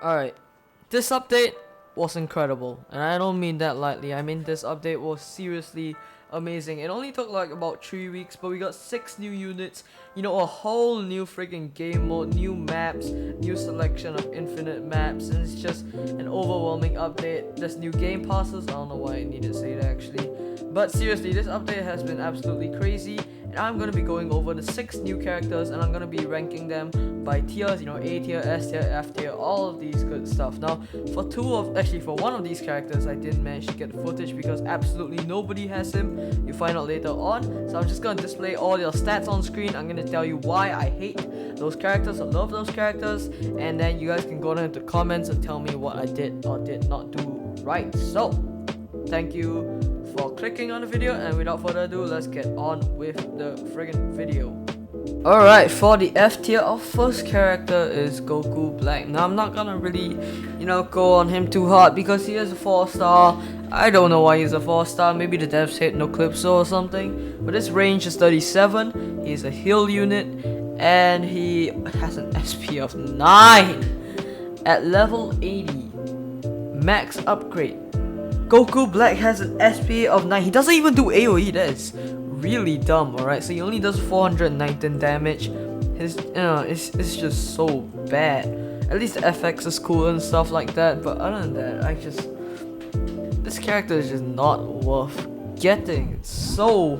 Alright, this update was incredible, and I don't mean that lightly. I mean, this update was seriously amazing. It only took like about 3 weeks, but we got 6 new units, a whole new freaking game mode, new maps, new selection of infinite maps, and it's just an overwhelming update. There's new game passes. I don't know why I needed to say that actually, but seriously, this update has been absolutely crazy. And I'm gonna be going over the 6 new characters, and I'm gonna be ranking them by tiers, A tier, S tier, F tier, all of these good stuff. Now, for one of these characters, I didn't manage to get the footage because absolutely nobody has him. You find out later on. So I'm just gonna display all your stats on screen. I'm gonna tell you why I hate those characters or love those characters, and then you guys can go down into the comments and tell me what I did or did not do right. So, thank you for clicking on the video, and without further ado, let's get on with the friggin' video. Alright, for the F tier, our first character is Goku Black. Now, I'm not gonna really, go on him too hard because he is a 4-star. I don't know why he's a 4-star. Maybe the devs hate no Clipso or something. But his range is 37. He's a heal unit, and he has an SP of 9 at level 80. Max upgrade. Goku Black has an SP of 9. He doesn't even do AoE. That is really dumb. Alright, so he only does 419 damage. It's just so bad. At least the FX is cool and stuff like that, but other than that, this character is just not worth getting. It's so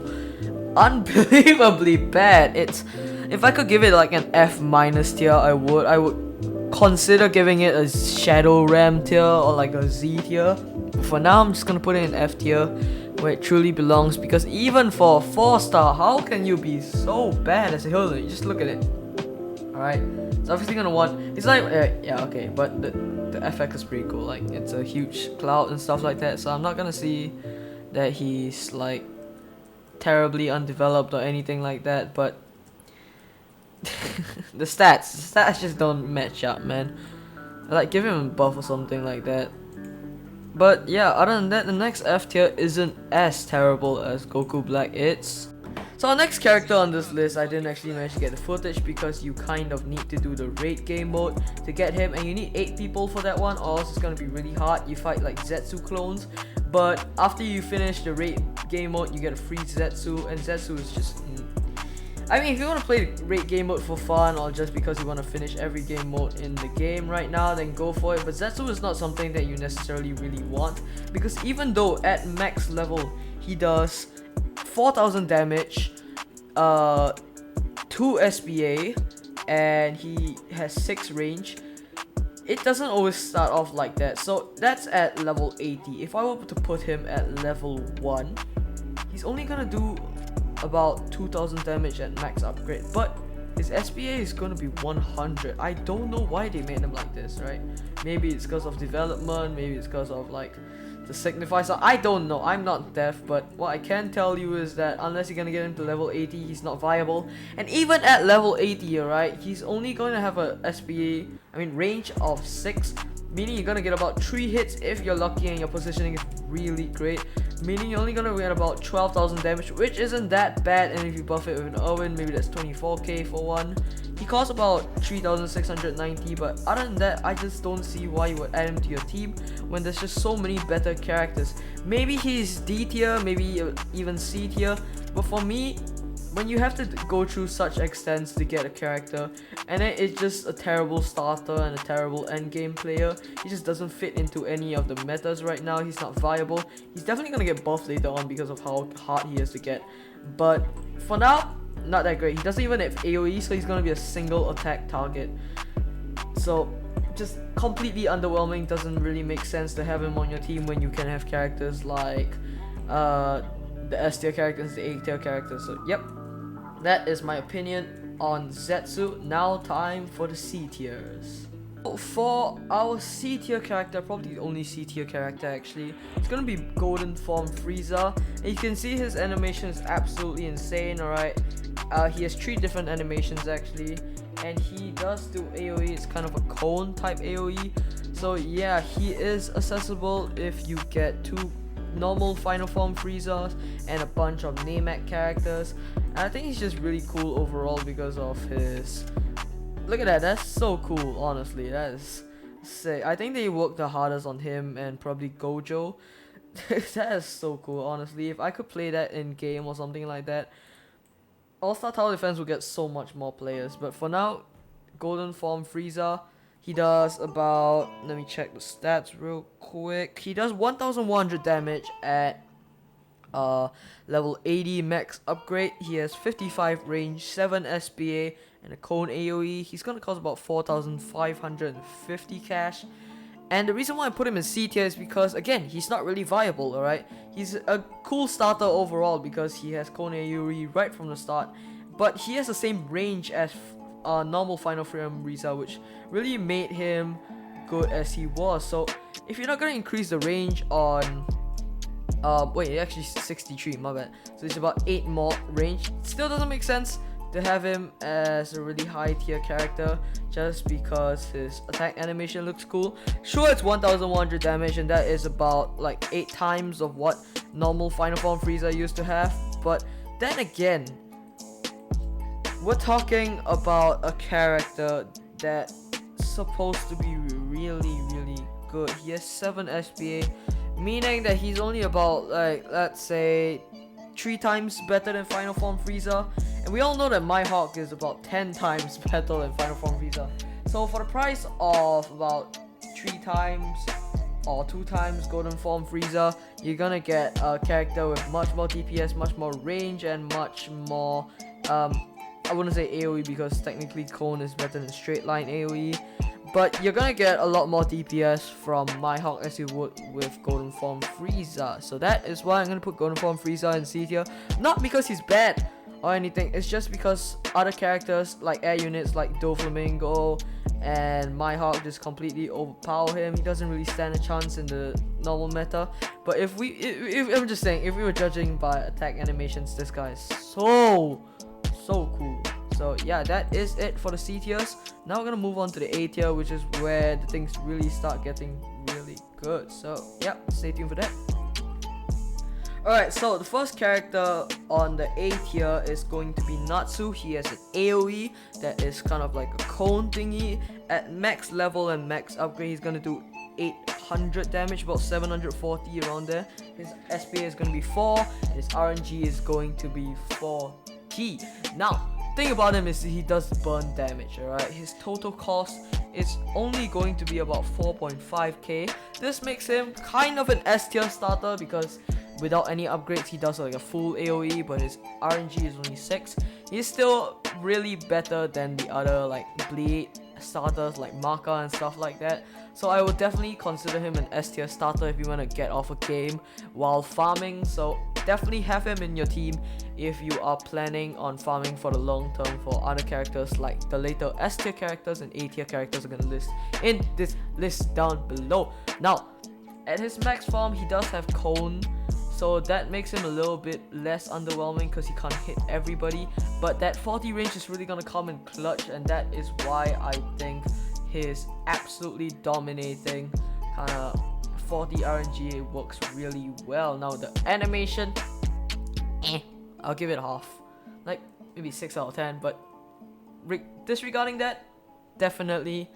unbelievably bad. If I could give it like an F- tier, I would consider giving it a Shadow Ram tier or like a Z tier. But for now, I'm just gonna put it in F tier, where it truly belongs, because even for a 4-star, how can you be so bad as a healer? You just look at it. Alright, it's obviously gonna want, it's like, yeah, okay, but the FX is pretty cool. Like, it's a huge cloud and stuff like that, so I'm not gonna see that he's like terribly undeveloped or anything like that, but the stats just don't match up, man. Like, give him a buff or something like that. But yeah, other than that, the next F tier isn't as terrible as Goku Black is. So our next character on this list, I didn't actually manage to get the footage because you kind of need to do the raid game mode to get him, and you need 8 people for that one, or else it's gonna be really hard. You fight like Zetsu clones, but after you finish the raid game mode, you get a free Zetsu, and Zetsu is just, I mean, if you want to play the raid game mode for fun or just because you want to finish every game mode in the game right now, then go for it. But Zetsu is not something that you necessarily really want, because even though at max level he does 4,000 damage, 2 SBA, and he has 6 range, it doesn't always start off like that. So that's at level 80. If I were to put him at level 1, he's only gonna do about 2,000 damage at max upgrade, but his SPA is gonna be 100. I don't know why they made him like this, right? Maybe it's because of development, maybe it's because of like the signify, so I don't know. I'm not deaf, but what I can tell you is that unless you're gonna get him to level 80, he's not viable. And even at level 80, right, he's only gonna have a range of 6, meaning you're gonna get about 3 hits if you're lucky and your positioning is really great, meaning you're only gonna get about 12,000 damage, which isn't that bad. And if you buff it with an Owen, maybe that's 24k for one. He costs about 3,690, but other than that, I just don't see why you would add him to your team when there's just so many better characters. Maybe he's D tier, maybe even C tier, but for me, when you have to go through such extents to get a character, and then it's just a terrible starter and a terrible endgame player, he just doesn't fit into any of the metas right now. He's not viable. He's definitely gonna get buffed later on because of how hard he is to get, but for now, not that great. He doesn't even have AoE, so he's gonna be a single attack target. So just completely underwhelming. Doesn't really make sense to have him on your team when you can have characters like the S tier characters, the A tier characters. So yep, that is my opinion on Zetsu. Now time for the C tiers. For our C tier character, probably the only C tier character actually, it's gonna be Golden Form Frieza. And you can see his animation is absolutely insane. Alright, he has 3 different animations actually, and he does do AoE. It's kind of a cone type AoE. So yeah, he is accessible if you get 2 normal Final Form Friezas and a bunch of Namek characters. And I think he's just really cool overall because of his, look at that, that's so cool. Honestly, that is Sick. I think they worked the hardest on him and probably Gojo. That is so cool, honestly. If I could play that in game or something like that, All-Star Tower Defense will get so much more players. But for now, Golden Form Frieza, he does about, let me check the stats real quick. He does 1100 damage at level 80 max upgrade. He has 55 range, 7 SPA, and a cone AoE. He's gonna cost about 4,550 cash. And the reason why I put him in C tier is because, again, he's not really viable, alright? He's a cool starter overall because he has cone AoE right from the start. But he has the same range as normal Final Frame Frieza, which really made him good as he was. So if you're not gonna increase the range on wait, actually 63, my bad. So it's about 8 more range. Still doesn't make sense to have him as a really high tier character just because his attack animation looks cool. Sure, it's 1100 damage and that is about like 8 times of what normal Final Form Frieza used to have. But then again, we're talking about a character that's supposed to be really good. He has 7 SPA, meaning that he's only about, like, let's say 3 times better than Final Form Frieza. And we all know that My Hawk is about 10 times better than Final Form Frieza. So for the price of about 3 times or 2 times Golden Form Frieza, you're gonna get a character with much more DPS, much more range, and much more I wouldn't say AoE because technically Cone is better than straight line AoE. But you're gonna get a lot more DPS from My Hawk as you would with Golden Form Frieza. So that is why I'm gonna put Golden Form Frieza in C tier. Not because he's bad or anything, it's just because other characters like air units like Doflamingo and My Hawk just completely overpower him. He doesn't really stand a chance in the normal meta. But if I'm just saying, if we were judging by attack animations, this guy is so cool. So yeah, that is it for the C tiers. Now we're gonna move on to the A tier, which is where the things really start getting really good. So yeah, stay tuned for that. Alright, so the first character on the A tier is going to be Natsu. He has an AoE that is kind of like a cone thingy. At max level and max upgrade, he's gonna do 800 damage, about 740 around there. His SPA is gonna be 4, and his RNG is going to be 4T. Now, thing about him is he does burn damage, alright? His total cost is only going to be about 4.5k. This makes him kind of an S tier starter because without any upgrades he does like a full AoE, but his RNG is only 6. He's still really better than the other like Blade starters like Maka and stuff like that. So I would definitely consider him an S tier starter if you want to get off a game while farming. So definitely have him in your team if you are planning on farming for the long term for other characters like the later S tier characters and A tier characters are going to list in this list down below. Now, at his max form, he does have Cone, so that makes him a little bit less underwhelming because he can't hit everybody. But that 40 range is really going to come in clutch, and that is why I think his absolutely dominating kind of 40 RNG works really well. Now the animation, I'll give it half, like maybe 6 out of 10. But disregarding that, definitely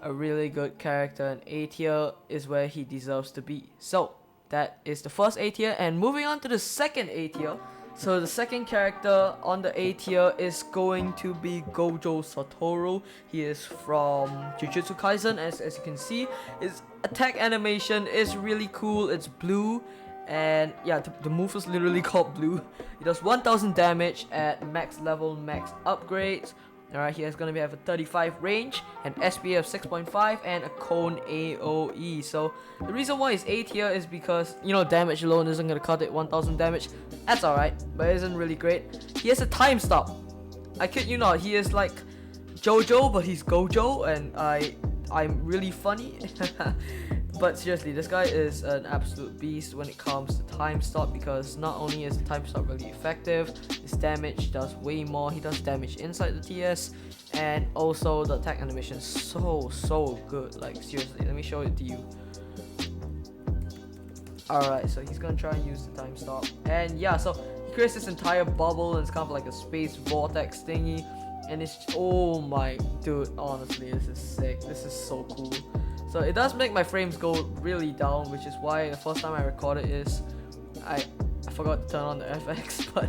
a really good character, and A tier is where he deserves to be. So that is the first A tier, and moving on to the second A tier. So the second character on the A tier is going to be Gojo Satoru. He is from Jujutsu Kaisen. As you can see, his attack animation is really cool. It's blue, and yeah, the move is literally called blue. He does 1000 damage at max level, max upgrades. Alright, he is going to have a 35 range, an SPA of 6.5, and a cone AoE. So the reason why he's A tier is because, you know, damage alone isn't going to cut it 1000 damage. That's alright, but it isn't really great. He has a time stop. I kid you not, he is like Jojo, but he's Gojo, and I'm really funny. But seriously, this guy is an absolute beast when it comes to time stop, because not only is the time stop really effective, his damage does way more. He does damage inside the TS, and also the attack animation is so good. Like seriously, let me show it to you. Alright, so he's gonna try and use the time stop, and yeah, so he creates this entire bubble, and it's kind of like a space vortex thingy. and it's, oh my dude, honestly, this is sick. This is so cool. So it does make my frames go really down, which is why the first time I recorded is I forgot to turn on the FX, but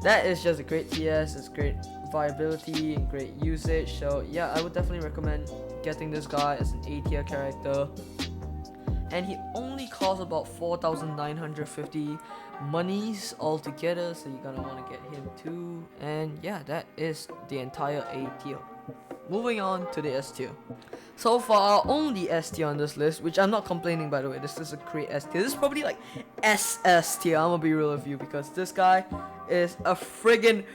that is just a great TS. It's great viability and great usage. So yeah, I would definitely recommend getting this guy as an A tier character. And he only costs about 4,950 monies altogether, so you're gonna want to get him too. And yeah, that is the entire A tier. Moving on to the S tier. So far, only S tier on this list, which I'm not complaining, by the way. This is a great S tier. This is probably like SS tier. I'm gonna be real with you, because this guy is a friggin'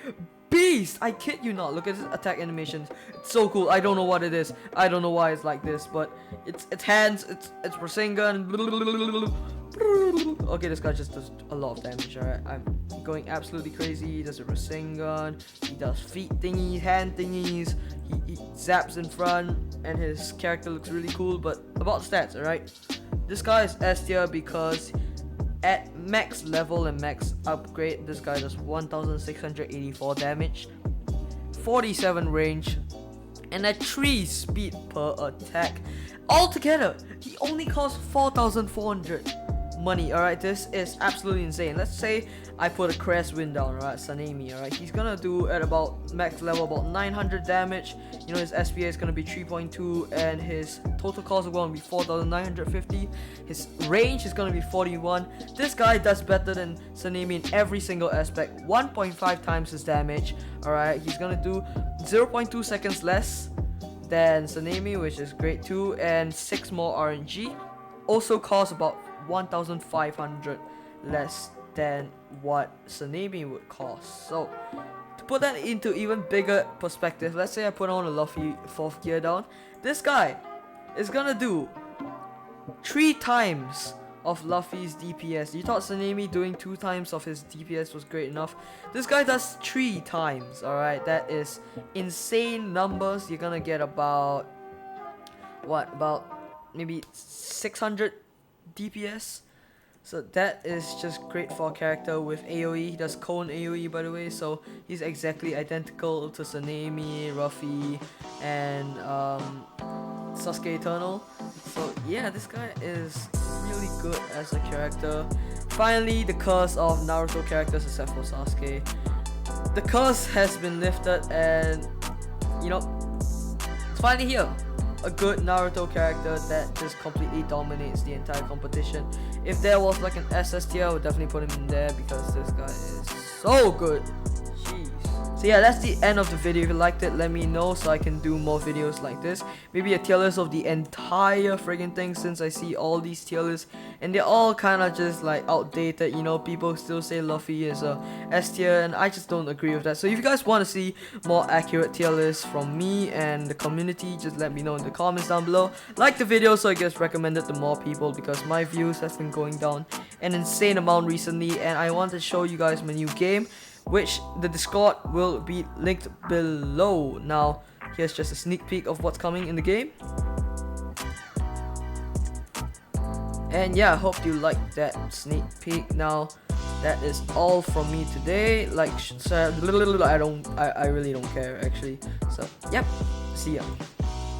beast. I kid you not. Look at his attack animations. It's so cool. I don't know what it is. I don't know why it's like this, but it's hands. It's Rasengan. Okay, this guy just does a lot of damage. Alright, I'm going absolutely crazy. He does a Rasengan. He does feet thingies, hand thingies. He zaps in front, and his character looks really cool. But about stats, alright, this guy is S tier because at max level and max upgrade, this guy does 1,684 damage, 47 range, and a 3 speed per attack. Altogether, he only costs 4,400 money. Alright, this is absolutely insane. Let's say I put a Crest Wind down, alright, Sanemi, alright, he's gonna do at about max level about 900 damage. You know, his SPA is gonna be 3.2, and his total cost is gonna be 4,950. His range is gonna be 41. This guy does better than Sanemi in every single aspect. 1.5 times his damage. Alright, he's gonna do 0.2 seconds less than Sanemi, which is great too, and 6 more RNG. Also costs about 1,500 less than what Sanemi would cost. So to put that into even bigger perspective, let's say I put on a Luffy 4th gear down. This guy is gonna do 3 times of Luffy's DPS. You thought Sanemi doing 2 times of his DPS was great enough. This guy does 3 times. Alright, that is insane numbers. You're gonna get about what, about maybe 600 DPS. So that is just great for a character with AoE. He does cone AoE, by the way, so he's exactly identical to Sanemi, Ruffy, and Sasuke Eternal. So yeah, this guy is really good as a character. Finally, the curse of Naruto characters except for Sasuke. The curse has been lifted, and you know, it's finally here. A good Naruto character that just completely dominates the entire competition. If there was like an SS tier, I would definitely put him in there, because this guy is so good. Jeez. So yeah, that's the end of the video. If you liked it, let me know so I can do more videos like this. Maybe a tier list of the entire friggin' thing, since I see all these tier lists and they're all kind of just like outdated. You know, people still say Luffy is a S tier, and I just don't agree with that. So if you guys want to see more accurate tier lists from me and the community, just let me know in the comments down below. Like the video so it gets recommended to more people, because my views has been going down an insane amount recently, and I want to show you guys my new game, which the Discord will be linked below. Now, here's just a sneak peek of what's coming in the game. And yeah, I hope you liked that sneak peek. Now, that is all from me today. Like, I really don't care actually. So, yep, see ya.